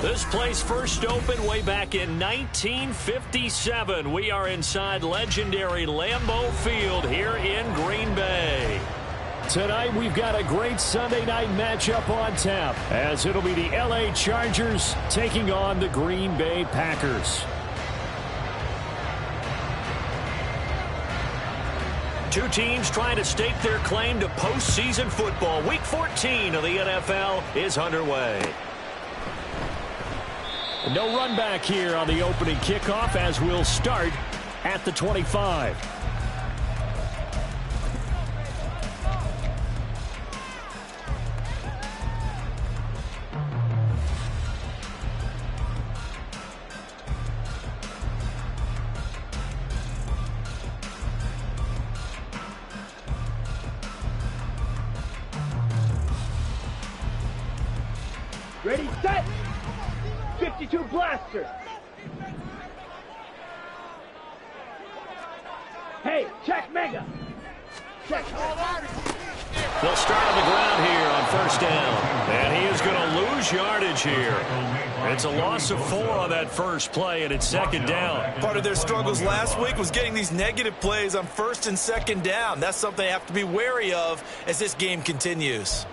This place first opened way back in 1957. We are inside legendary Lambeau Field here in Green Bay. Tonight we've got a great Sunday night matchup on tap, as it'll be the LA Chargers taking on the Green Bay Packers. Two teams trying to stake their claim to postseason football. Week 14 of the NFL is underway. No run back here on the opening kickoff, as we'll start at the 25. Ready, set! 52 blaster! Hey, check mega! Check! They'll start on the ground here on first down. And he is going to lose yardage here. It's a loss of 4 on that first play, and it's second down. Part of their struggles last week was getting these negative plays on first and second down. That's something they have to be wary of as this game continues.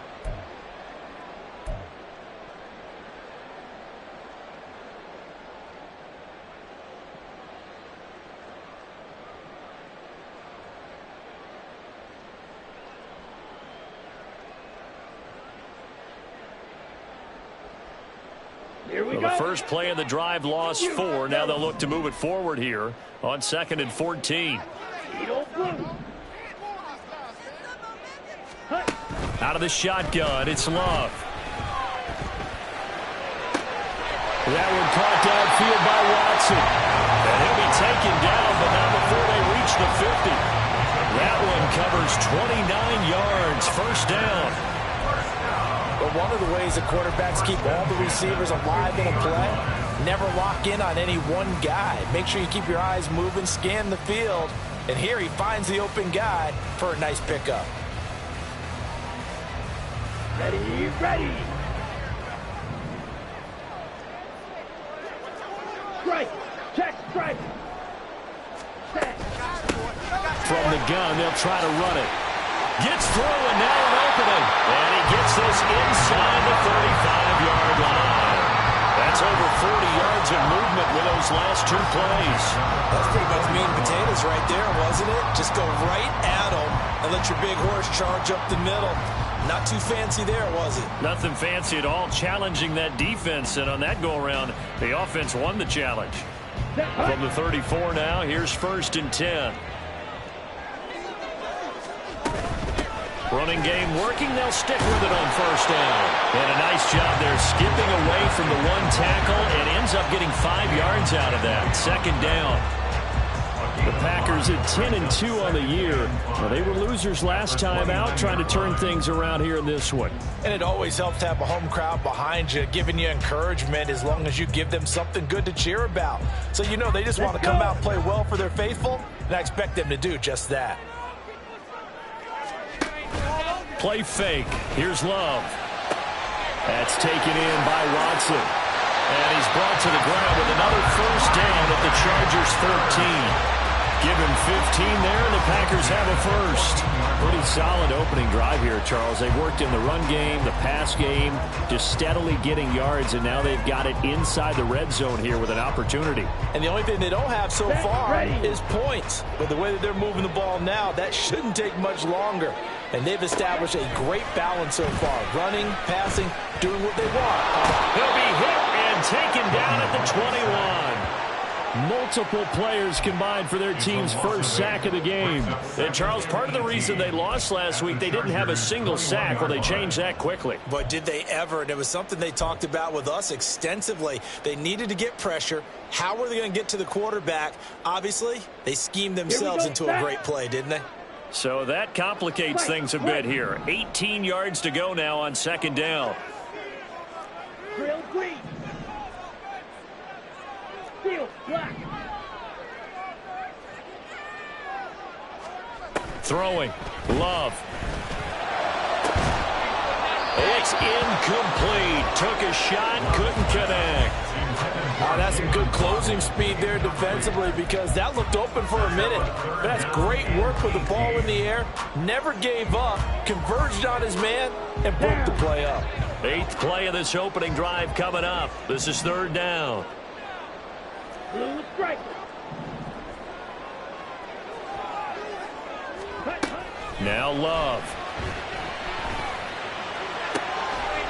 Well, the first play of the drive lost 4. Now they'll look to move it forward here on 2nd and 14. Out of the shotgun, it's Love. That one caught downfield by Watson. And he'll be taken down, but not before they reach the 50. That one covers 29 yards, first down. But one of the ways the quarterbacks keep all the receivers alive in a play, never lock in on any one guy. Make sure you keep your eyes moving, scan the field. And here he finds the open guy for a nice pickup. Ready, ready! Strike! Check, strike! Set! From the gun, they'll try to run it. Gets through, and now an opening. And he gets this inside the 35-yard line. That's over 40 yards of movement with those last 2 plays. That's pretty much meat and potatoes right there, wasn't it? Just go right at them and let your big horse charge up the middle. Not too fancy there, was it? Nothing fancy at all, challenging that defense. And on that go-around, the offense won the challenge. From the 34 now, here's 1st and 10. Running game working. They'll stick with it on first down. And a nice job there skipping away from the 1 tackle and ends up getting 5 yards out of that. Second down. The Packers at 10-2 on the year. Well, they were losers last time out, trying to turn things around here in this one. And it always helps to have a home crowd behind you, giving you encouragement as long as you give them something good to cheer about. So you know they just want to come out and play well for their faithful, and I expect them to do just that. Play fake. Here's Love. That's taken in by Watson. And he's brought to the ground with another first down at the Chargers 13. Give him 15 there, and the Packers have a first. Pretty solid opening drive here, Charles. They've worked in the run game, the pass game, just steadily getting yards, and now they've got it inside the red zone here with an opportunity. And the only thing they don't have so far is points. But the way that they're moving the ball now, that shouldn't take much longer. And they've established a great balance so far. Running, passing, doing what they want. He'll be hit and taken down at the 21. Multiple players combined for their team's first sack of the game. And, Charles, part of the reason they lost last week, they didn't have a single sack. Well, they changed that quickly. But did they ever? And it was something they talked about with us extensively. They needed to get pressure. How were they going to get to the quarterback? Obviously, they schemed themselves into a great play, didn't they? So that complicates things a bit here. 18 yards to go now on second down. Drill green. Steel black. Throwing. Love. It's incomplete. Took a shot, couldn't connect. Oh, that's some good closing speed there defensively because that looked open for a minute. But that's great work with the ball in the air. Never gave up, converged on his man, and broke the play up. 8th play of this opening drive coming up. This is 3rd down. Blue striker. Now Love.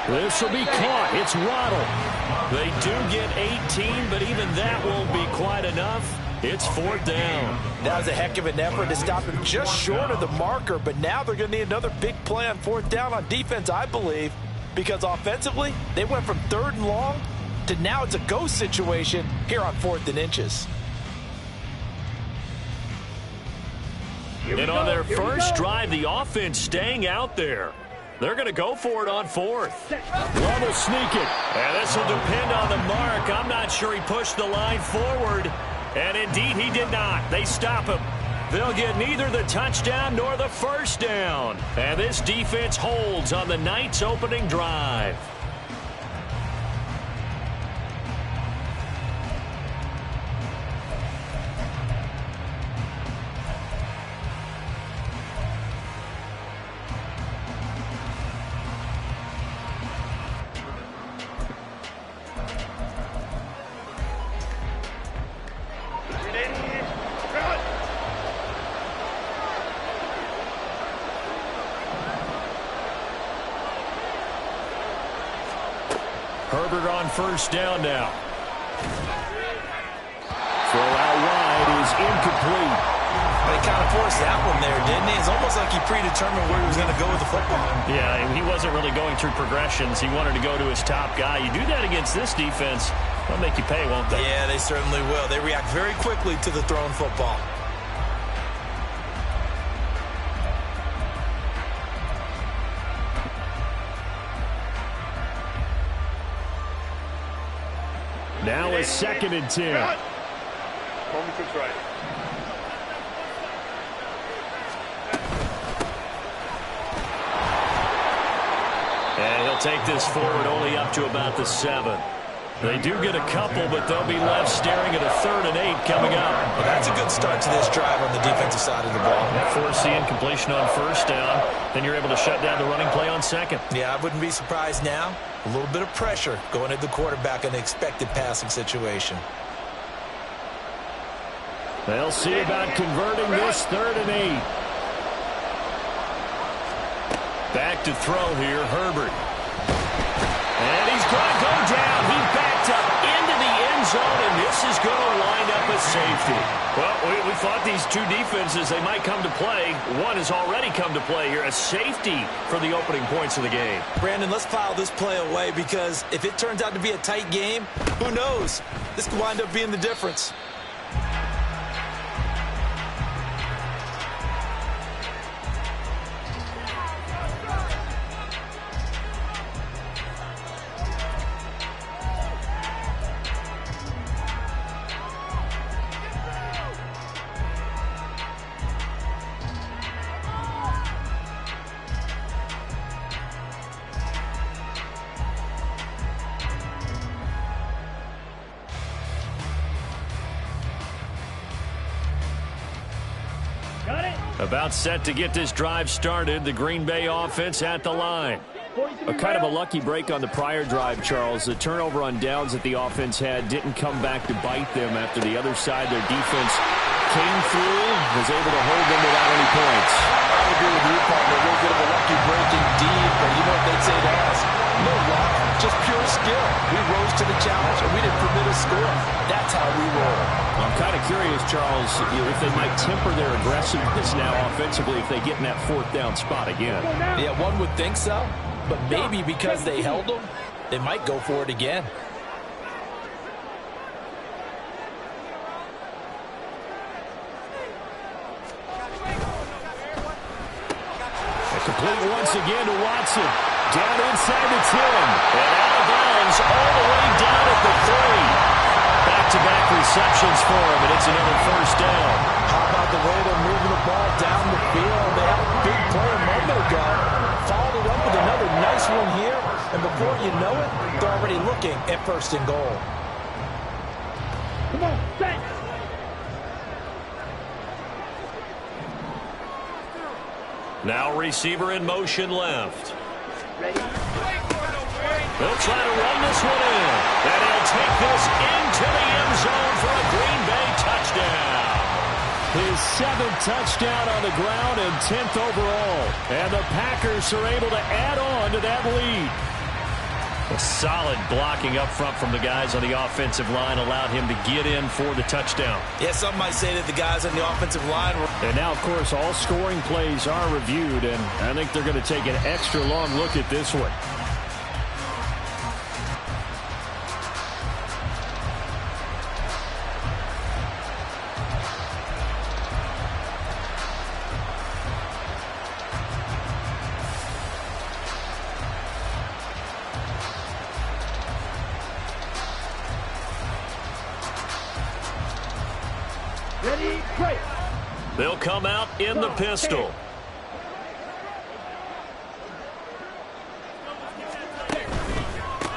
This will be caught. It's Waddle. They do get 18, but even that won't be quite enough. It's 4th down. That was a heck of an effort to stop him just short of the marker, but now they're going to need another big play on 4th down on defense, I believe, because offensively, they went from 3rd and long to now it's a go situation here on 4th and inches. And on their first drive, the offense staying out there. They're going to go for it on 4th. Love will sneak it. And this will depend on the mark. I'm not sure he pushed the line forward. And indeed, he did not. They stop him. They'll get neither the touchdown nor the first down. And this defense holds on the night's opening drive. Herbert on first down now. Throw out wide is incomplete. But he kind of forced that one there, didn't he? It's almost like he predetermined where he was going to go with the football. Yeah, he wasn't really going through progressions. He wanted to go to his top guy. You do that against this defense, they'll make you pay, won't they? Yeah, they certainly will. They react very quickly to the thrown football. Now it's 2nd and 10. Right. And he'll take this forward only up to about the 7. They do get a couple, but they'll be left staring at a 3rd and 8 coming up. Well, that's a good start to this drive on the defensive side of the ball. Force the incompletion on first down. Then you're able to shut down the running play on 2nd. Yeah, I wouldn't be surprised now. A little bit of pressure going at the quarterback in an expected passing situation. They'll see about converting this 3rd and 8. Back to throw here, Herbert. And he's going to go down. He backed up into the end zone, and this is going to line up a safety. Well, we thought these two defenses, they might come to play. One has already come to play here, a safety for the opening points of the game. Brandon, let's file this play away because if it turns out to be a tight game, who knows? This could wind up being the difference. About set to get this drive started. The Green Bay offense at the line. A kind of a lucky break on the prior drive, Charles. The turnover on downs that the offense had didn't come back to bite them after the other side. Their defense came through, was able to hold them without any points. I agree with you, partner. A little bit of a lucky break indeed, but you know what they'd say to us? No luck, just pure skill. We rose to the challenge, and we didn't permit a score. That's how we roll. I'm kind of curious, Charles, if they might temper their aggressiveness now offensively if they get in that 4th down spot again. Yeah, one would think so, but maybe because they held them, they might go for it again. Complete once again to Watson. Down inside the 10. And out of bounds all the way down at the 3. Back-to-back receptions for him, and it's another first down. How about the way they're moving the ball down the field? They had a big play a moment ago. Followed it up with another nice one And before you know it, they're already looking at 1st and goal. Come on, set. Now receiver in motion left. Ready? They'll try to run this one in. And he'll take this into the end zone for a Green Bay touchdown. His 7th touchdown on the ground and 10th overall. And the Packers are able to add on to that lead. A solid blocking up front from the guys on the offensive line allowed him to get in for the touchdown. Yeah, some might say that the guys on the offensive line were... And now, of course, all scoring plays are reviewed, and I think they're going to take an extra long look at this one. Ready? Play. They'll come out in the pistol.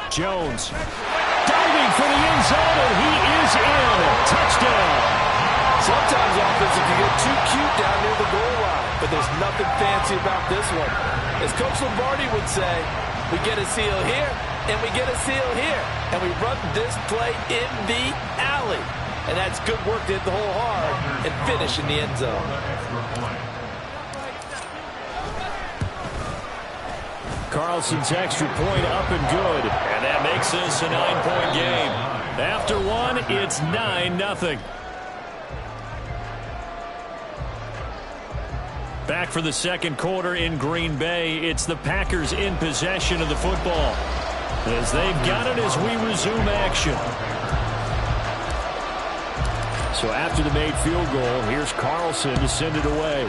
Jones diving for the end zone, and he is in. Touchdown. Sometimes offense can get too cute down near the goal line, but there's nothing fancy about this one. As Coach Lombardi would say, we get a seal here, and we get a seal here, and we run this play in the alley. And that's good work to hit the hole hard and finish in the end zone. Carlson's extra point up and good. And that makes this a 9-point game. After one, it's 9-0. Back for the second quarter in Green Bay. It's the Packers in possession of the football, as they've got it as we resume action. So after the made field goal, here's Carlson to send it away.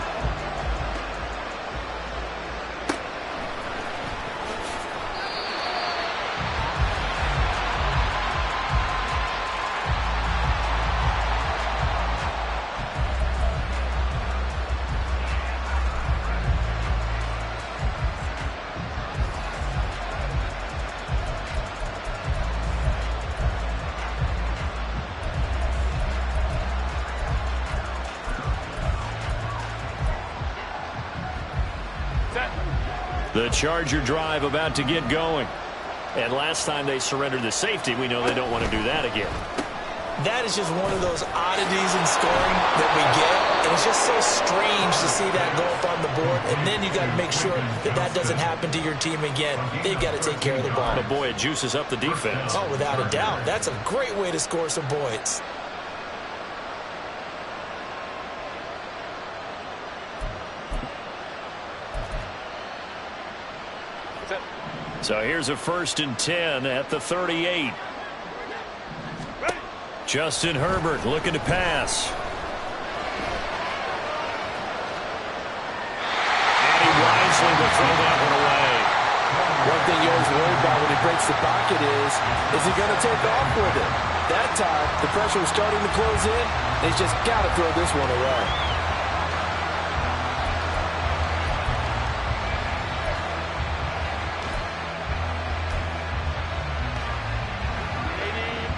The Charger drive about to get going. And last time they surrendered the safety, we know they don't want to do that again. That is just one of those oddities in scoring that we get. And it's just so strange to see that go up on the board. And then you got to make sure that that doesn't happen to your team again. They've got to take care of the ball. But boy, it juices up the defense. Oh, without a doubt. That's a great way to score some points. So here's a 1st and 10 at the 38. Justin Herbert looking to pass. And he wisely will throw that one away. One thing you always worry about when he breaks the pocket is he going to take off with it? That time, the pressure was starting to close in, and he's just got to throw this one away.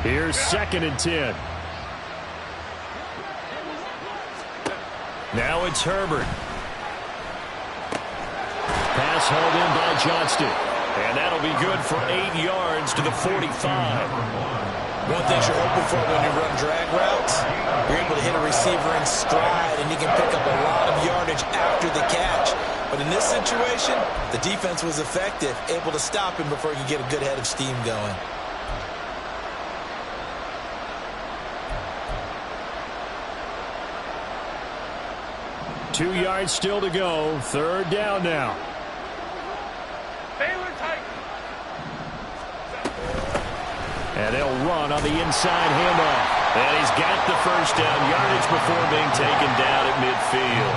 Here's 2nd and 10. Now it's Herbert. Pass held in by Johnston. And that'll be good for 8 yards to the 45. One thing you're hoping for when you run drag routes, you're able to hit a receiver in stride, and you can pick up a lot of yardage after the catch. But in this situation, the defense was effective, able to stop him before he could get a good head of steam going. 2 yards still to go. 3rd down now. And they'll run on the inside handoff. And he's got the 1st down yardage before being taken down at midfield.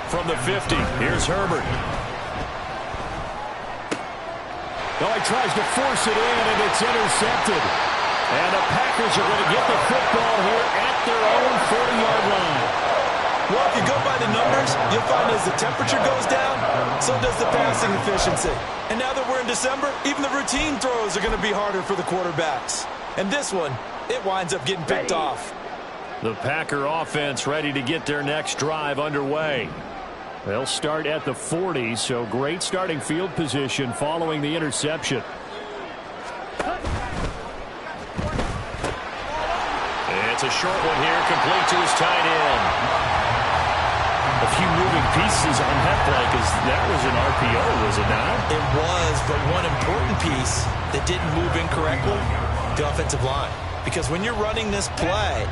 From the 50, here's Herbert. Oh, he tries to force it in, and it's intercepted. And the Packers are going to get the football here at their own 40-yard line. Well, if you go by the numbers, you'll find as the temperature goes down, so does the passing efficiency. And now that we're in December, even the routine throws are going to be harder for the quarterbacks. And this one, it winds up getting picked off. The Packer offense ready to get their next drive underway. They'll start at the 40, so great starting field position following the interception. It's a short one here, complete to his tight end. A few moving pieces on that play because that was an RPO, was it not? It was, but one important piece that didn't move incorrectly, the offensive line. Because when you're running this play,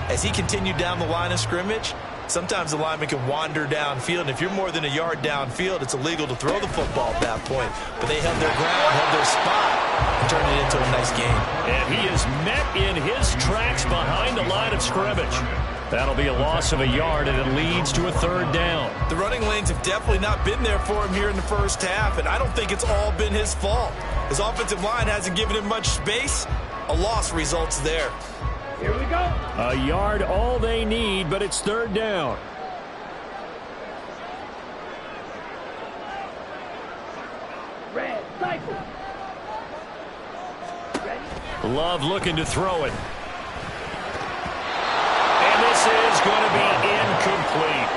as he continued down the line of scrimmage, sometimes the lineman can wander downfield, and if you're more than a yard downfield, it's illegal to throw the football at that point. But they held their ground, held their spot, and turned it into a nice game. And he is met in his tracks behind the line of scrimmage. That'll be a loss of a yard, and it leads to a third down. The running lanes have definitely not been there for him here in the first half, and I don't think it's all been his fault. His offensive line hasn't given him much space. A loss results there. Here we go. A yard all they need, but it's third down. Red cycle. Ready? Love looking to throw it. And this is going to be incomplete.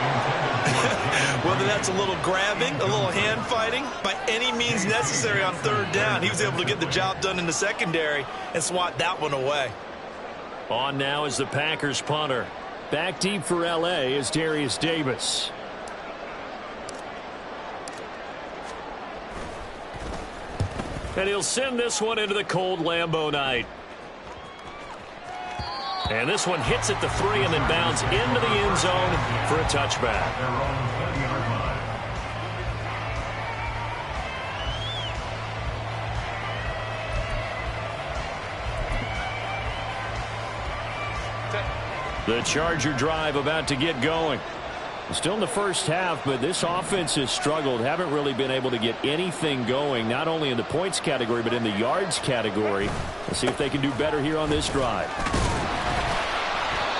Whether that's a little grabbing, a little hand fighting, by any means necessary on third down, he was able to get the job done in the secondary and swat that one away. On now is the Packers punter. Back deep for L.A. is Darius Davis. And he'll send this one into the cold Lambeau night. And this one hits at the 3 and then bounds into the end zone for a touchback. The Charger drive about to get going. Still in the first half, but this offense has struggled. Haven't really been able to get anything going, not only in the points category, but in the yards category. Let's see if they can do better here on this drive.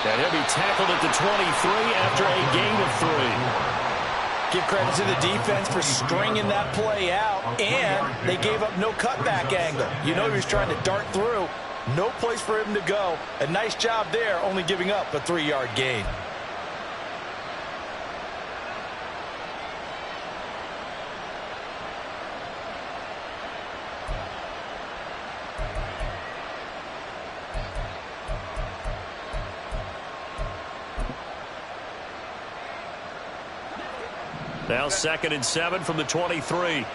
And he'll be tackled at the 23 after a gain of 3. Give credit to the defense for stringing that play out, and they gave up no cutback angle. You know he was trying to dart through. No place for him to go. A nice job there, only giving up a 3-yard gain. Now 2nd and 7 from the 23.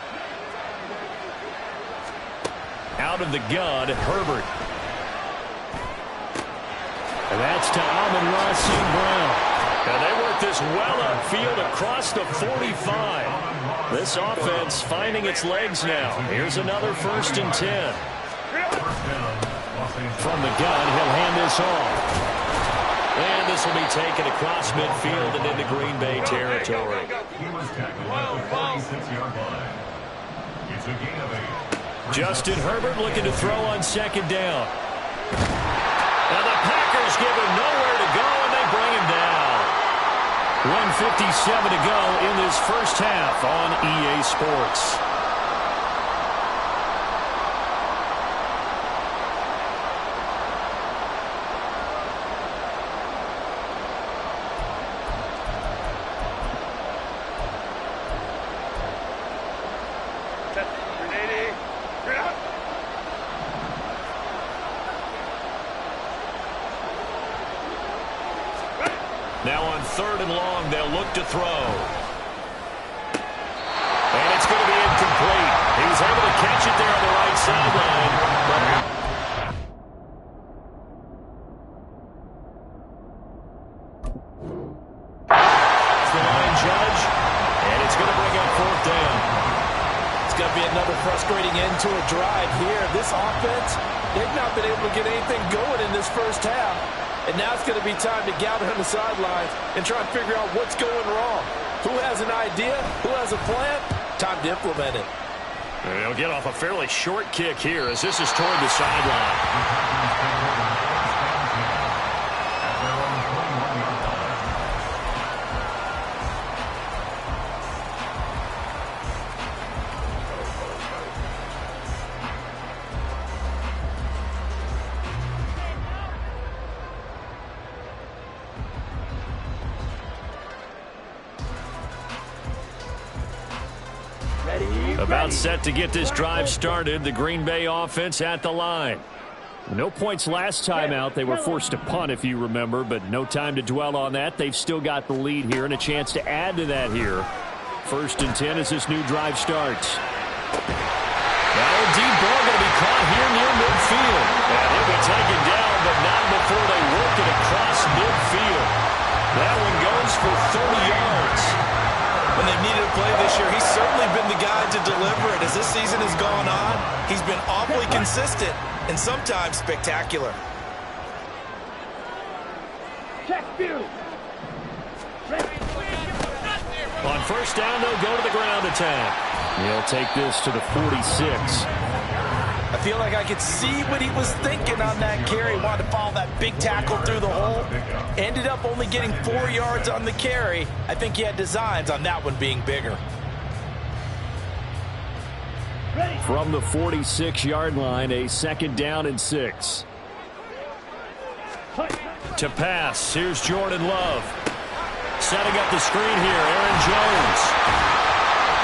Out of the gun, Herbert. And that's to Amon-Ra St. Brown. And they work this well upfield across the 45. This offense finding its legs now. Here's another 1st and 10. From the gun, he'll hand this off. And this will be taken across midfield and into Green Bay territory. Justin Herbert looking to throw on 2nd down. Now the Packers give him nowhere to go, and they bring him down. 1:57 to go in this first half on EA Sports. Now on 3rd and long, they'll look to throw. And it's going to be incomplete. He was able to catch it there on the right sideline. It's the line judge, and it's going to bring up 4th down. It's going to be another frustrating end to a drive here. This offense, they've not been able to get anything going in this first half. And now it's going to be time to gather on the sidelines and try and figure out what's going wrong. Who has an idea? Who has a plan? Time to implement it. They'll get off a fairly short kick here as this is toward the sideline. About set to get this drive started. The Green Bay offense at the line. No points last time out. They were forced to punt, if you remember, but no time to dwell on that. They've still got the lead here and a chance to add to that here. 1st and 10 as this new drive starts. Now a deep ball going to be caught here near midfield. And he'll be taken down, but not before they work it across midfield. That one goes for 30 yards. When they've needed a play this year, he's certainly been the guy to deliver it. As this season has gone on, he's been awfully consistent and sometimes spectacular. Check view. On 1st down, they'll go to the ground attack. He'll take this to the 46. I feel like I could see what he was thinking on that carry. Wanted to follow that big tackle through the hole. Ended up only getting 4 yards on the carry. I think he had designs on that one being bigger. From the 46-yard line, a 2nd down and 6. To pass, here's Jordan Love. Setting up the screen here, Aaron Jones.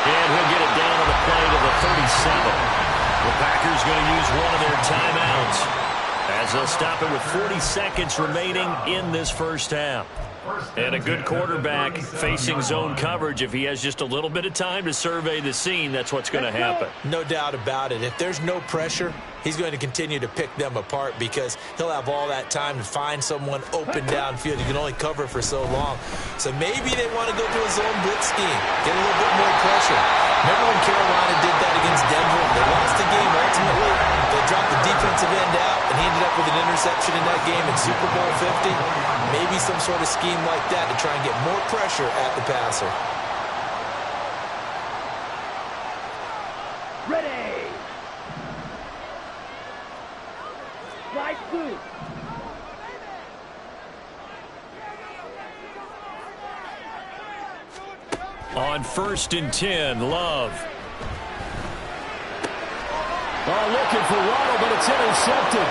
And he'll get it down on the play to the 37. The Packers going to use one of their timeouts as they'll stop it with 40 seconds remaining in this first half. And a good quarterback facing zone coverage. If he has just a little bit of time to survey the scene, that's what's going to happen. No doubt about it. If there's no pressure, he's going to continue to pick them apart because he'll have all that time to find someone open downfield. He can only cover for so long. So maybe they want to go to a zone blitz scheme, get a little bit more pressure. Remember when Carolina did that against Denver? They lost the game ultimately. They dropped the defensive end out, and he ended up with an interception in that game in Super Bowl 50. Maybe some sort of scheme like that to try and get more pressure at the passer. Ready. Right through. On 1st and 10, Love. Looking for Waddle, but it's intercepted.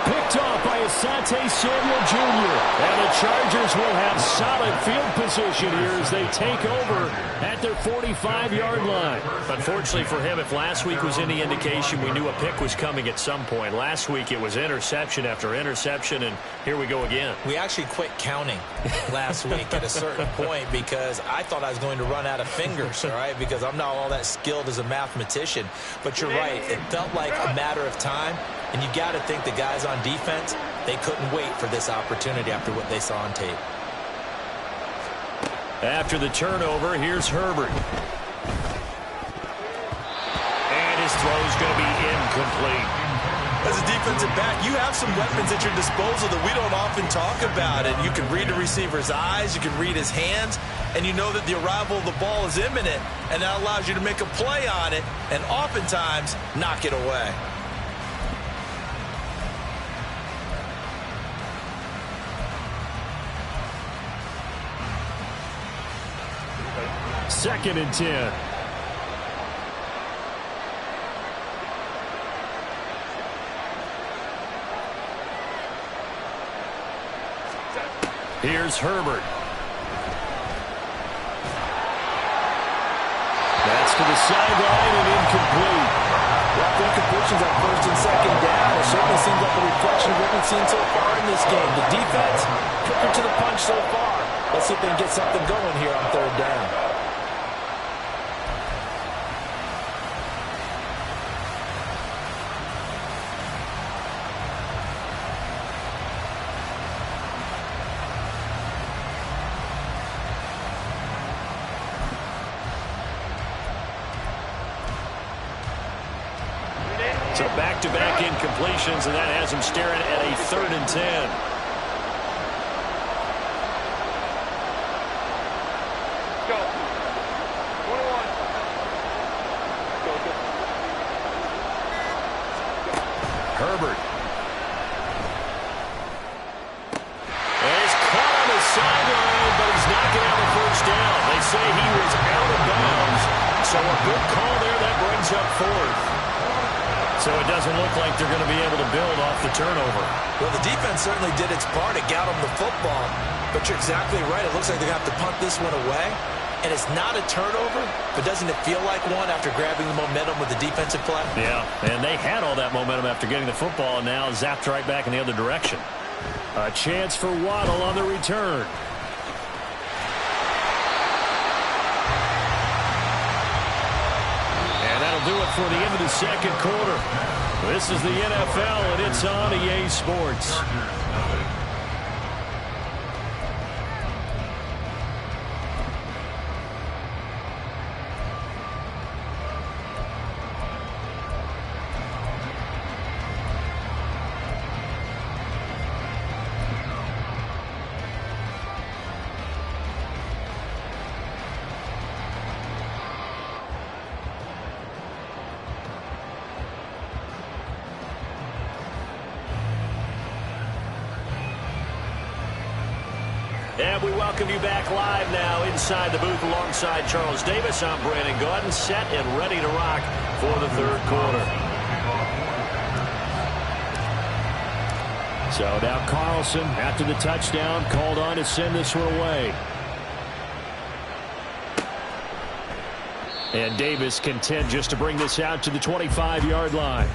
Picked off by Asante Samuel Jr. And the Chargers will have solid field position here as they take over at their 45-yard line. Unfortunately for him, if last week was any indication, we knew a pick was coming at some point. Last week it was interception after interception, and here we go again. We actually quit counting last week at a certain point because I thought I was going to run out of fingers, all right, because I'm not all that skilled as a mathematician. But you're right. It felt like a matter of time. And you got to think the guys on defense, they couldn't wait for this opportunity after what they saw on tape. After the turnover, here's Herbert. And his throw's going to be incomplete. As a defensive back, you have some weapons at your disposal that we don't often talk about. And you can read the receiver's eyes, you can read his hands, and you know that the arrival of the ball is imminent, and that allows you to make a play on it and oftentimes knock it away. Second and 10. Here's Herbert. That's to the sideline and incomplete. Rough incompletions on 1st and 2nd down. It certainly seems like a reflection of what we've seen so far in this game. The defense, quicker to the punch so far. Let's see if they can get something going here on 3rd down. So back-to-back incompletions, and that has him staring at a 3rd and 10. Go. 21. Go. Herbert. And he's caught on the sideline, but he's not getting on the 1st down. They say he was out of bounds. So a good call there. That brings up 4th. So it doesn't look like they're going to be able to build off the turnover. Well, the defense certainly did its part. It got them the football. But you're exactly right. It looks like they're going to have to punt this one away. And it's not a turnover, but doesn't it feel like one after grabbing the momentum with the defensive play? Yeah, and they had all that momentum after getting the football, and now zapped right back in the other direction. A chance for Waddle on the return. And that'll do it for the end of the second quarter. This is the NFL, and it's on EA Sports. And we welcome you back live now inside the booth alongside Charles Davis. I'm Brandon Gaudin, set and ready to rock for the third quarter. So now Carlson, after the touchdown, called on to send this one away. And Davis content just to bring this out to the 25-yard line.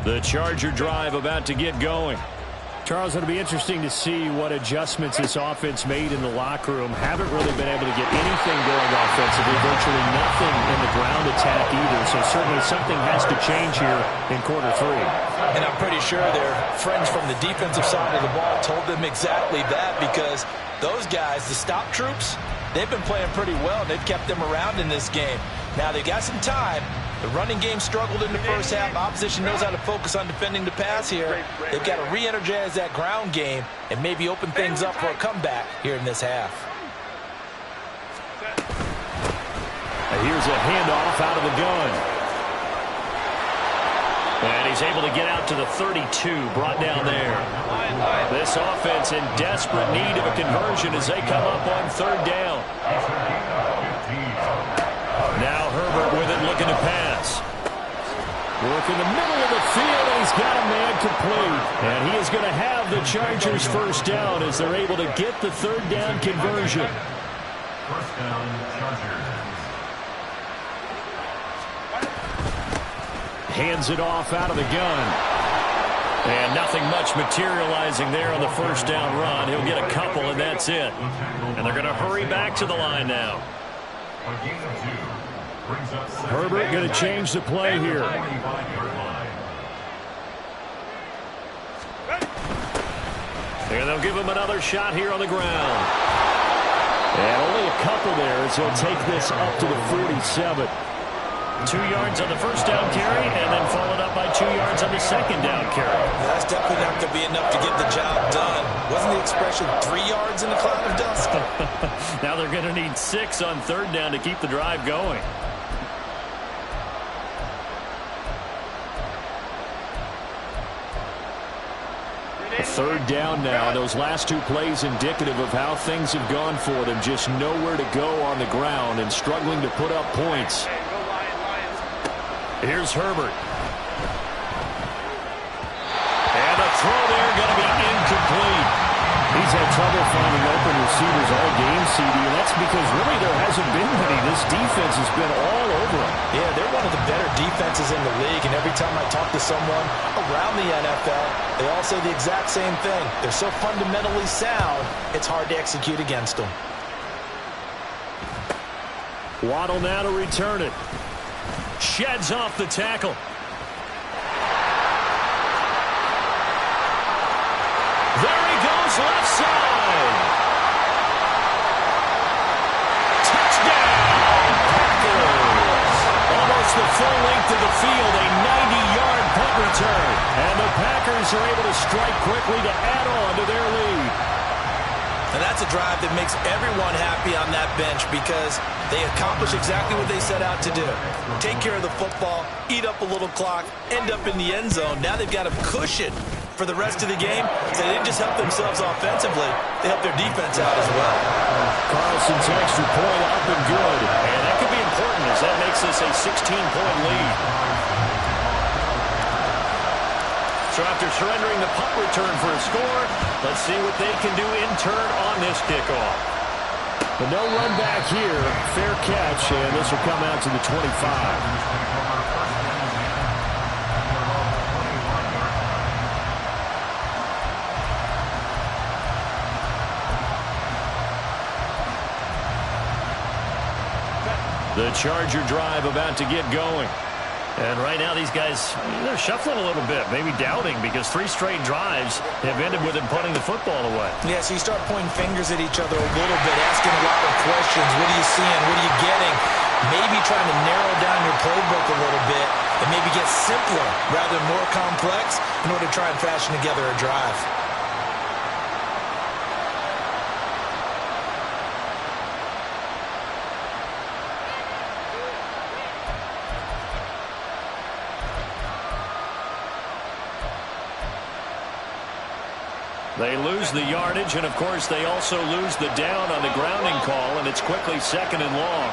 The Charger drive about to get going. Charles, it'll be interesting to see what adjustments this offense made in the locker room. Haven't really been able to get anything going offensively, virtually nothing in the ground attack either. So certainly something has to change here in quarter three. And I'm pretty sure their friends from the defensive side of the ball told them exactly that, because those guys, the stop troops, they've been playing pretty well. They've kept them around in this game. Now they got some time. The running game struggled in the first half. Opposition knows how to focus on defending the pass here. They've got to re-energize that ground game and maybe open things up for a comeback here in this half. And here's a handoff out of the gun. And he's able to get out to the 32, brought down there. This offense in desperate need of a conversion as they come up on third down. Now Herbert with it, looking to pass. Work in the middle of the field, and he's got a man complete. And he is going to have the Chargers first down as they're able to get the third down conversion. First down, Chargers. Hands it off out of the gun. And nothing much materializing there on the first down run. He'll get a couple, and that's it. And they're going to hurry back to the line now. Herbert going to change the play here. And they'll give him another shot here on the ground. And only a couple there as he'll take this up to the 47. 2 yards on the first down carry, and then followed up by 2 yards on the second down carry. That's definitely not going to be enough to get the job done. Wasn't the expression 3 yards in a cloud of dust? Now they're going to need 6 on third down to keep the drive going. Third down now. Those last 2 plays indicative of how things have gone for them. Just nowhere to go on the ground and struggling to put up points. Here's Herbert. And a throw there going to be incomplete. He's had trouble finding open receivers all game, CD, and that's because really there hasn't been many. This defense has been all over them. Yeah, they're one of the better defenses in the league, and every time I talk to someone around the NFL, they all say the exact same thing. They're so fundamentally sound, it's hard to execute against them. Waddle now to return it. Sheds off the tackle. There he goes, left side. Touchdown, Packers. Almost the full length of the field, a 90-yard punt return. And the Packers are able to strike quickly to add on to their lead. And that's a drive that makes everyone happy on that bench because they accomplish exactly what they set out to do. Take care of the football, eat up a little clock, end up in the end zone. Now they've got a cushion for the rest of the game. So they didn't just help themselves offensively, they helped their defense out as well. Carlson's extra point up and good. And that could be important as that makes this a 16-point lead. So after surrendering the punt return for a score, let's see what they can do in turn on this kickoff. But no run back here. Fair catch, and this will come out to the 25. The Charger drive about to get going. And right now these guys, they're shuffling a little bit, maybe doubting, because 3 straight drives have ended with them punting the football away. Yeah, so you start pointing fingers at each other a little bit, asking a lot of questions. What are you seeing? What are you getting? Maybe trying to narrow down your playbook a little bit and maybe get simpler rather than more complex in order to try and fashion together a drive. They lose the yardage, and of course they also lose the down on the grounding call, and it's quickly 2nd and long.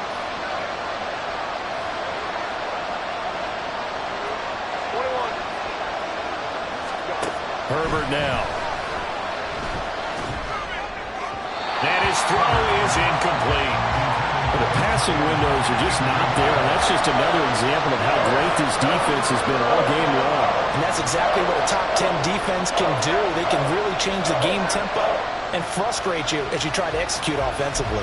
Herbert now. And his throw is incomplete. The passing windows are just not there, and that's just another example of how great this defense has been all game long. And that's exactly what a top 10 defense can do. They can really change the game tempo and frustrate you as you try to execute offensively.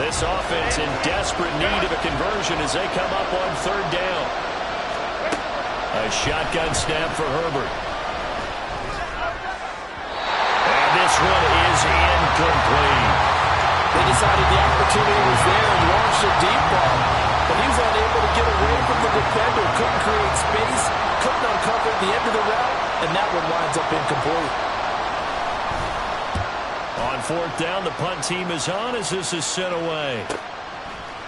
This offense in desperate need of a conversion as they come up on 3rd down. A shotgun snap for Herbert. And this one is incomplete. They decided the opportunity was there and launched a deep ball. But he was unable to get away from the defender. Couldn't create space. Couldn't uncover the end of the route. And that one winds up incomplete. On 4th down, the punt team is on as this is sent away.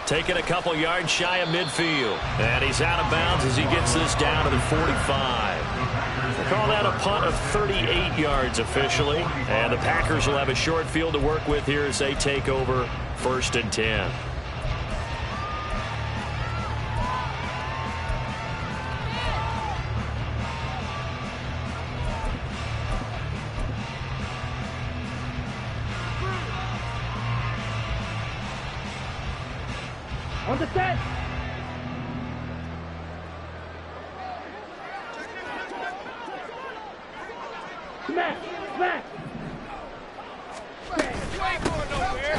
Taking a couple yards shy of midfield. And he's out of bounds as he gets this down to the 45. They call that a punt of 38 yards officially. And the Packers will have a short field to work with here as they take over 1st and 10. On the set. Smack, smack.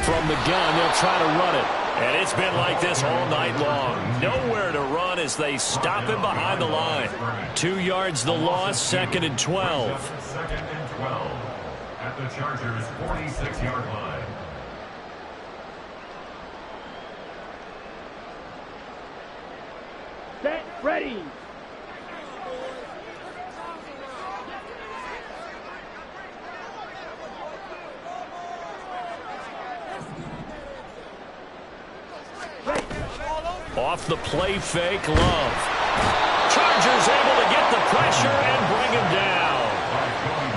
From the gun, they'll try to run it. And it's been like this all night long. Nowhere to run as they stop him behind the line. 2 yards the loss, 2nd and 12. 2nd and 12 at the Chargers' 46-yard line. Set, ready. Off the play fake, Love. Chargers able to get the pressure and bring him down.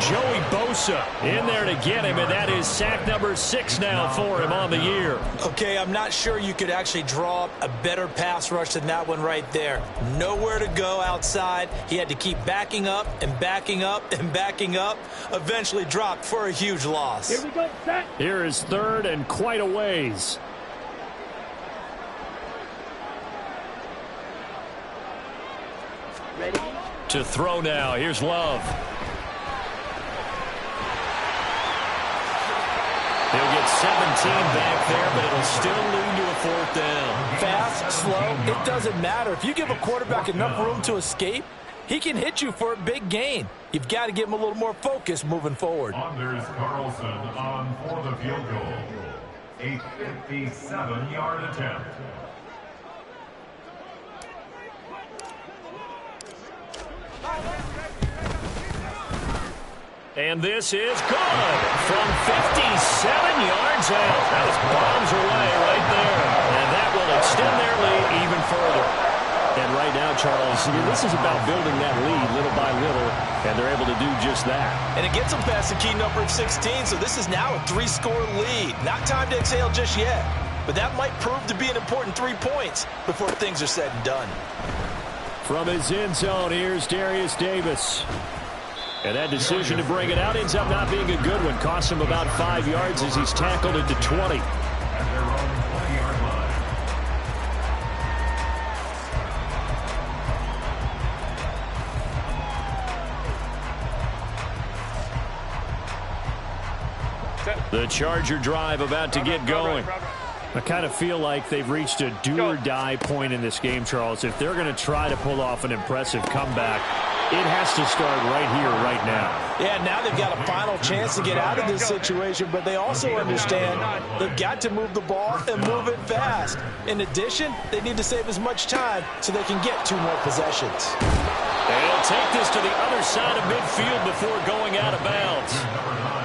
Joey Bosa in there to get him, and that is sack number 6 now for him on the year. Okay, I'm not sure you could actually draw up a better pass rush than that one right there. Nowhere to go outside. He had to keep backing up and backing up and backing up. Eventually dropped for a huge loss. Here we go, set. Here is 3rd and quite a ways. Ready. To throw now. Here's Love. He'll get 17 back there, but it'll still lead to a 4th down. Fast, slow, it doesn't matter. If you give a quarterback enough room to escape, he can hit you for a big gain. You've got to give him a little more focus moving forward. Anders Carlson on for the field goal. A 57-yard attempt. And this is good from 57 yards out. That was bombs away right there. And that will extend their lead even further. And right now, Charles, this is about building that lead little by little, and they're able to do just that. And it gets them past the key number of 16, so this is now a 3-score lead. Not time to exhale just yet, but that might prove to be an important 3 points before things are said and done. From his end zone, here's Darius Davis. And that decision to bring it out ends up not being a good one. Costs him about 5 yards as he's tackled into 20. At their own 20-yard line. The Charger drive about to get going. I kind of feel like they've reached a do-or-die point in this game, Charles. If they're going to try to pull off an impressive comeback, it has to start right here, right now. Yeah, now they've got a final chance to get out of this situation, but they also understand they've got to move the ball and move it fast. In addition, they need to save as much time so they can get 2 more possessions. They'll take this to the other side of midfield before going out of bounds.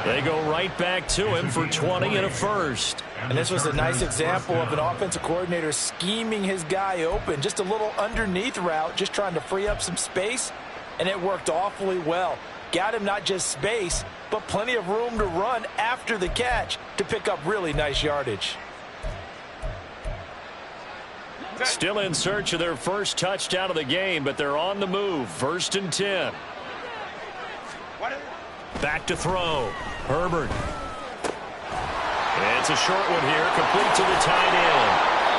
They go right back to him for 20 and a first. And this was a nice example of an offensive coordinator scheming his guy open. Just a little underneath route, just trying to free up some space, and it worked awfully well. Got him not just space, but plenty of room to run after the catch to pick up really nice yardage. Still in search of their first touchdown of the game, but they're on the move. 1st and 10. Back to throw. Herbert. It's a short one here, complete to the tight end.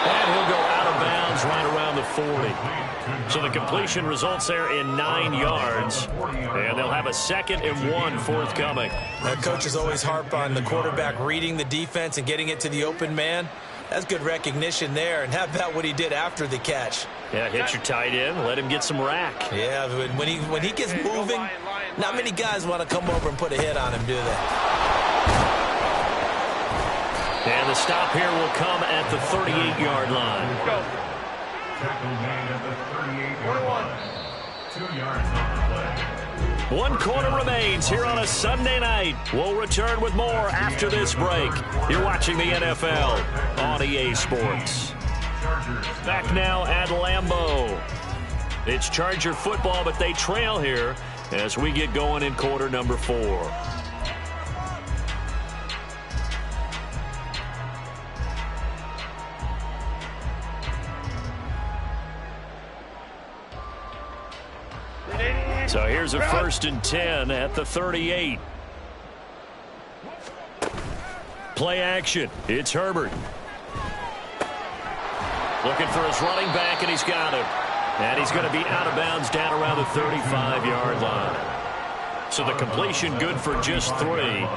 And he'll go out of bounds right around the 40. So the completion results there in 9 yards. And they'll have a 2nd and 1 forthcoming. Coaches always harp on the quarterback reading the defense and getting it to the open man. That's good recognition there. And how about what he did after the catch? Yeah, hit your tight end, let him get some rack. Yeah, when he gets moving, not many guys want to come over and put a hit on him, do they? And the stop here will come at the 38-yard line. Tackle made at the 38-yard line. 2 yards on the play. 1 quarter remains here on a Sunday night. We'll return with more after this break. You're watching the NFL on EA Sports. Back now at Lambeau. It's Charger football, but they trail here as we get going in quarter number 4. So here's a 1st and 10 at the 38. Play action. It's Herbert. Looking for his running back, and he's got him. And he's going to be out of bounds down around the 35-yard line. So the completion good for just 3.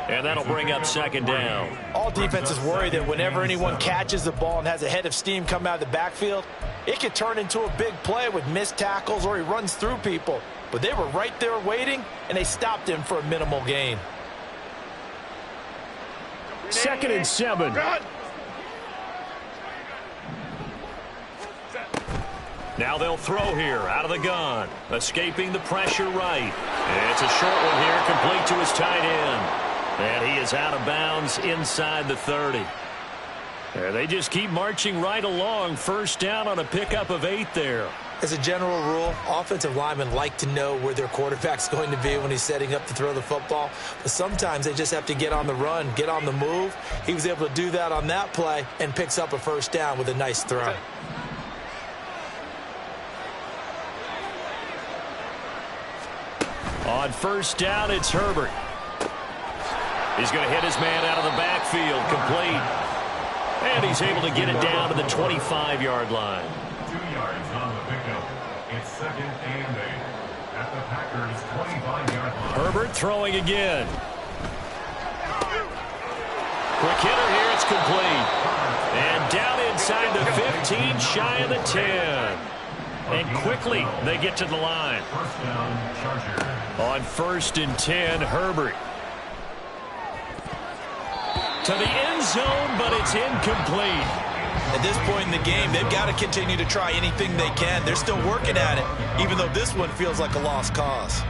And that'll bring up 2nd down. All defenses worry that whenever anyone catches the ball and has a head of steam come out of the backfield, it could turn into a big play with missed tackles or he runs through people. But they were right there waiting, and they stopped him for a minimal gain. 2nd and 7. Now they'll throw here out of the gun. Escaping the pressure right. It's a short one here, complete to his tight end. And he is out of bounds inside the 30. They just keep marching right along. 1st down on a pickup of 8 there. As a general rule, offensive linemen like to know where their quarterback's going to be when he's setting up to throw the football. But sometimes they just have to get on the run, get on the move. He was able to do that on that play and picks up a 1st down with a nice throw. On 1st down, it's Herbert. He's going to hit his man out of the backfield, complete. And he's able to get it down to the 25-yard line. 2 yards on the pickup. It's 2nd and 8 at the Packers' 25-yard line. Herbert throwing again. Quick hitter here, it's complete. And down inside the 15, shy of the 10. And quickly they get to the line. 1st down, Chargers. On 1st and 10, Herbert. To the end zone, but it's incomplete. At this point in the game, they've got to continue to try anything they can. They're still working at it, even though this one feels like a lost cause.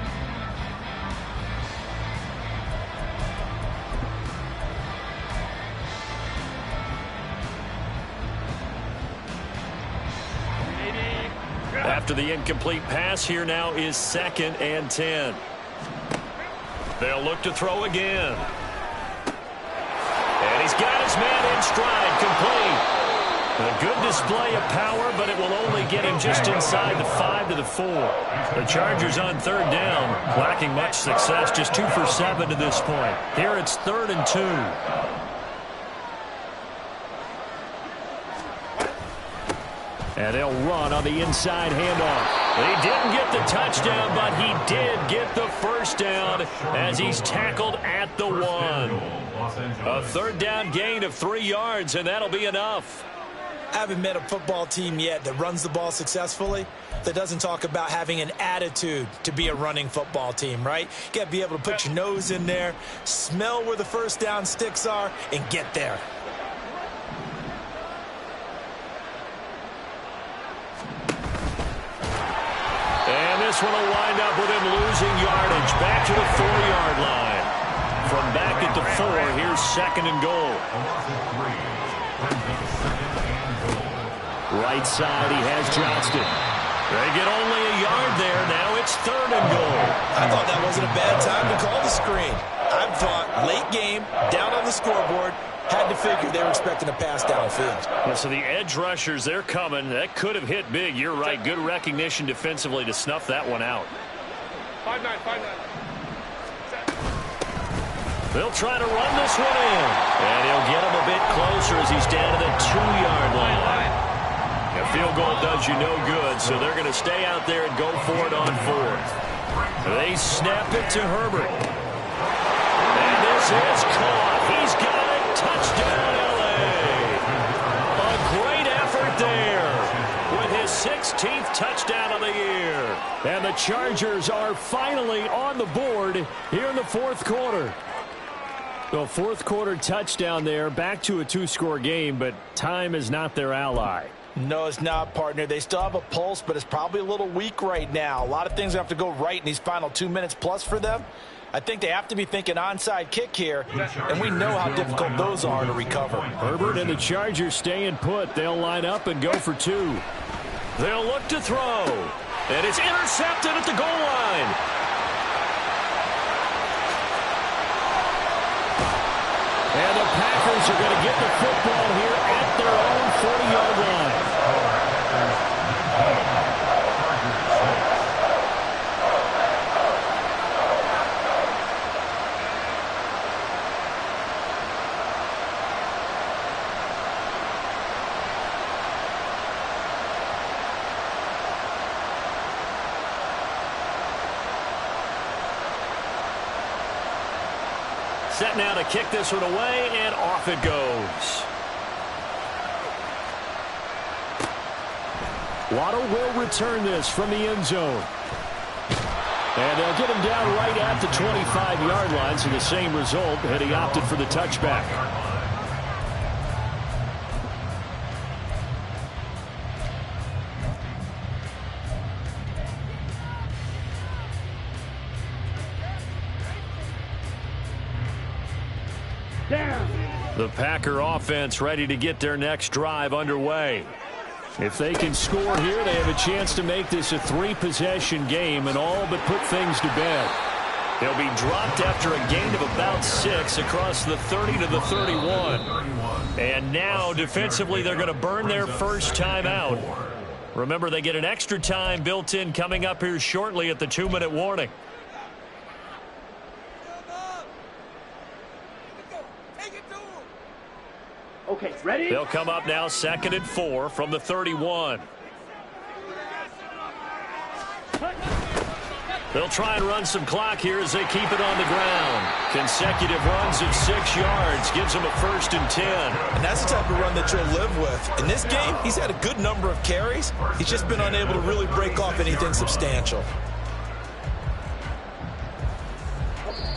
After the incomplete pass, here now is 2nd and 10. They'll look to throw again. And he's got his man in stride, complete. A good display of power, but it will only get him just inside the 5 to the 4. The Chargers on 3rd down, lacking much success, just 2 for 7 to this point. Here it's 3rd and 2. And they'll run on the inside handoff. He didn't get the touchdown, but he did get the first down as he's tackled at the 1. A 3rd down gain of 3 yards, and that'll be enough. I haven't met a football team yet that runs the ball successfully that doesn't talk about having an attitude to be a running football team, right? You got to be able to put your nose in there, smell where the first down sticks are, and get there. And this one will wind up with him losing yardage back to the 4-yard line. From back at the 4, here's 2nd and goal. Right side, he has Johnston. They get only a yard there. Now it's 3rd and goal. I thought that wasn't a bad time to call the screen. I thought late game, down on the scoreboard, had to figure they were expecting a pass downfield. Yeah, so the edge rushers, they're coming. That could have hit big. You're right. Good recognition defensively to snuff that one out. 5-9, 5-9. They'll try to run this one in. And he'll get him a bit closer as he's down to the 2-yard line. A field goal does you no good, so they're going to stay out there and go for it on 4th. They snap it to Herbert. And this is caught. He's got it. Touchdown, L.A. A great effort there with his 16th touchdown of the year. And the Chargers are finally on the board here in the 4th quarter. The 4th quarter touchdown there, back to a 2-score game, but time is not their ally. No, it's not, partner. They still have a pulse, but it's probably a little weak right now. A lot of things have to go right in these final 2 minutes plus for them. I think they have to be thinking onside kick here, and we know how difficult those are to recover. Herbert and the Chargers staying put. They'll line up and go for 2. They'll look to throw, and it's intercepted at the goal line. And the Packers are going to get the football here at their own 40-yard line. Set now to kick this one away, and off it goes. Waddle will return this from the end zone. And they'll get him down right at the 25-yard line, so the same result, and he opted for the touchback. The Packer offense ready to get their next drive underway. If they can score here, they have a chance to make this a 3-possession game and all but put things to bed. They'll be dropped after a gain of about 6 across the 30 to the 31. And now, defensively, they're going to burn their first time out. Remember, they get an extra time built in coming up here shortly at the 2-minute warning. Okay, ready? They'll come up now 2nd and 4 from the 31. They'll try and run some clock here as they keep it on the ground. Consecutive runs of 6 yards gives them a 1st and 10. And that's the type of run that you'll live with. In this game, he's had a good number of carries. He's just been unable to really break off anything substantial.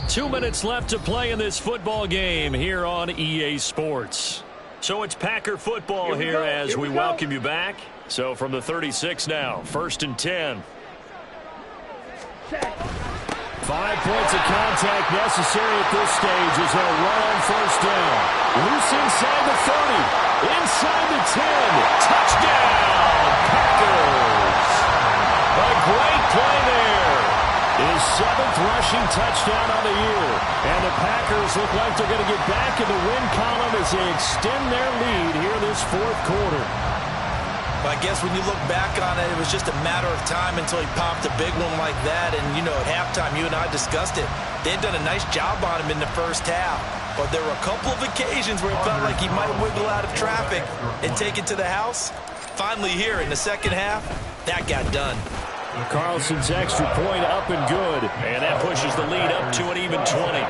2 minutes left to play in this football game here on EA Sports. So it's Packer football here as we welcome you back. So from the 36 now, 1st and 10. 5 points of contact necessary at this stage as they'll run on 1st down. Loose inside the 30, inside the 10. Touchdown, Packers! rushing touchdown on the year. And the Packers look like they're going to get back in the win column as they extend their lead here this fourth quarter. I guess when you look back on it, it was just a matter of time until he popped a big one like that. And, you know, at halftime, you and I discussed it. They had done a nice job on him in the first half. But there were a couple of occasions where it felt like he might wiggle out of traffic and take it to the house. Finally here in the second half, that got done. Carlson's extra point up and good. And that pushes the lead up to an even 20.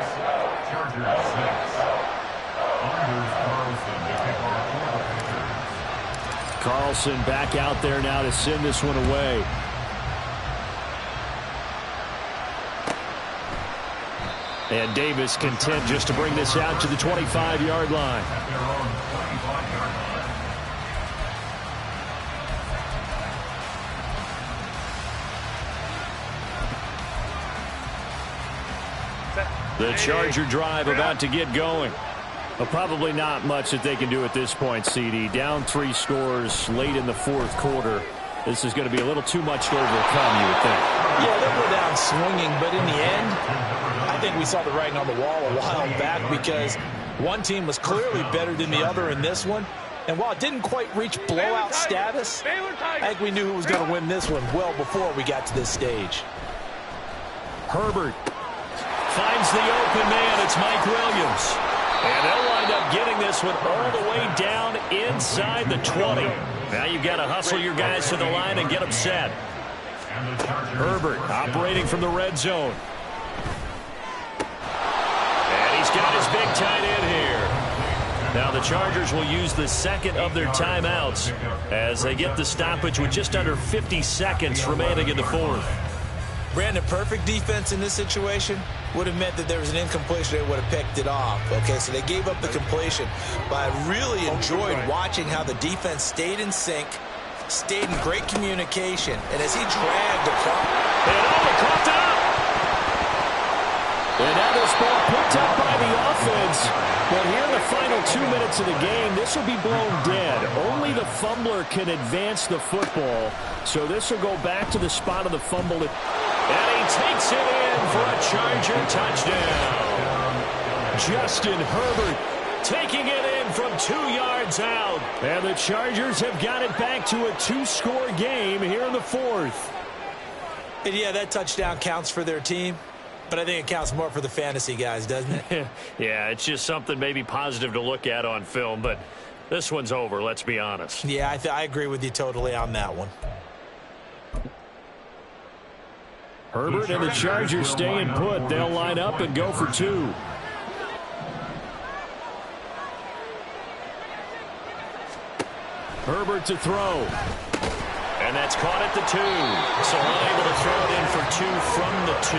Carlson back out there now to send this one away. And Davis content just to bring this out to the 25-yard line. The Charger drive about to get going. Well, probably not much that they can do at this point, CD. Down 3 scores late in the fourth quarter. This is going to be a little too much to overcome, you would think. Yeah, they'll go down swinging, but in the end, I think we saw the writing on the wall a while back because one team was clearly better than the other in this one. And while it didn't quite reach blowout status, I think we knew who was going to win this one well before we got to this stage. Herbert finds the open man. It's Mike Williams. And they'll wind up getting this one all the way down inside the 20. Now you've got to hustle your guys to the line and get them set. Herbert operating from the red zone. And he's got his big tight end here. Now the Chargers will use the second of their timeouts as they get the stoppage with just under 50 seconds remaining in the fourth. Brandon, perfect defense in this situation would have meant that there was an incompletion. They would have picked it off. Okay, so they gave up the completion. But I really enjoyed watching how the defense stayed in sync, stayed in great communication, and as he dragged the clock. And caught up. And now this ball picked up by the offense. But here in the final 2 minutes of the game, this will be blown dead. Only the fumbler can advance the football. So this will go back to the spot of the fumble. And he takes it in for a Charger touchdown. Justin Herbert taking it in from 2 yards out. And the Chargers have got it back to a 2-score game here in the fourth. And yeah, that touchdown counts for their team. But I think it counts more for the fantasy guys, doesn't it? Yeah, it's just something maybe positive to look at on film. But this one's over, let's be honest. Yeah, I agree with you totally on that one. Herbert and the Chargers staying put. They'll line up and go for 2. Herbert to throw. And that's caught at the 2. So unable to throw it in for 2 from the 2.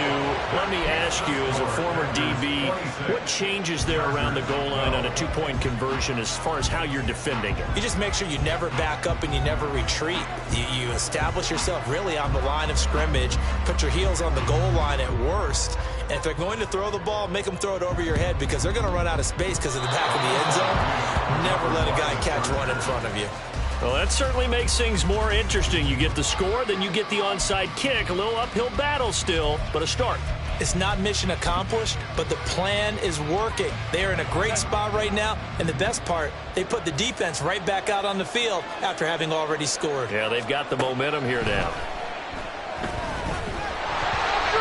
Let me ask you, as a former DB, what changes there around the goal line on a 2-point conversion as far as how you're defending it? You just make sure you never back up and you never retreat. You establish yourself really on the line of scrimmage, put your heels on the goal line at worst. And if they're going to throw the ball, make them throw it over your head because they're going to run out of space because of the back of the end zone. Never let a guy catch one in front of you. Well, that certainly makes things more interesting. You get the score, then you get the onside kick. A little uphill battle still, but a start. It's not mission accomplished, but the plan is working. They are in a great spot right now, and the best part, they put the defense right back out on the field after having already scored. Yeah, they've got the momentum here now.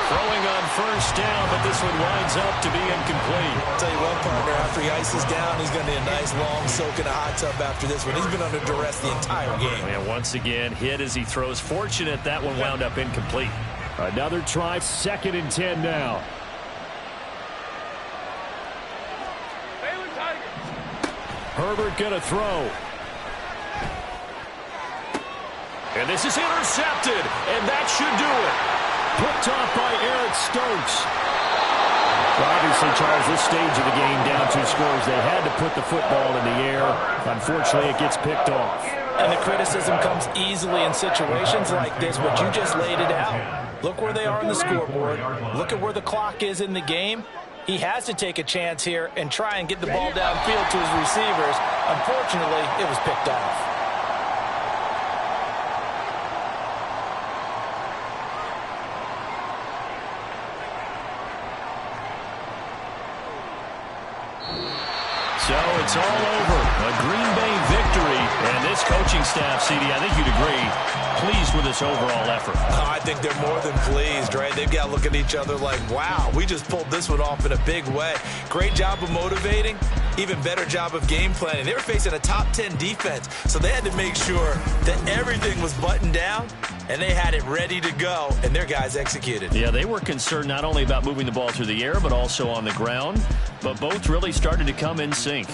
Throwing on first down, but this one winds up to be incomplete. I'll tell you what, partner, after he ices down, he's going to need a nice long soak in a hot tub after this one. He's been under duress the entire game. And once again, hit as he throws. Fortunate that one wound up incomplete. Another try, 2nd and 10 now. Herbert going to throw. And this is intercepted, and that should do it. Picked off by Eric Stokes. Well, obviously, Charles, this stage of the game, down 2 scores, they had to put the football in the air. Unfortunately, it gets picked off. And the criticism comes easily in situations like this, but you just laid it out. Look where they are on the scoreboard. Look at where the clock is in the game. He has to take a chance here and try and get the ball downfield to his receivers. Unfortunately, it was picked off. it's all over. A Green Bay victory. And this coaching staff, CD, I think you'd agree, pleased with this overall effort. I think they're more than pleased, right? They've got to look at each other like, wow, we just pulled this one off in a big way. Great job of motivating. Even better job of game planning. They were facing a top 10 defense, so they had to make sure that everything was buttoned down, and they had it ready to go, and their guys executed. Yeah, they were concerned not only about moving the ball through the air, but also on the ground, but both really started to come in sync.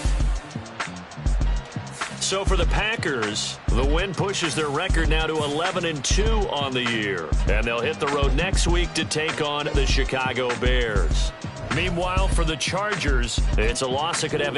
So for the Packers, the win pushes their record now to 11-2 on the year, and they'll hit the road next week to take on the Chicago Bears. Meanwhile, for the Chargers, it's a loss that could have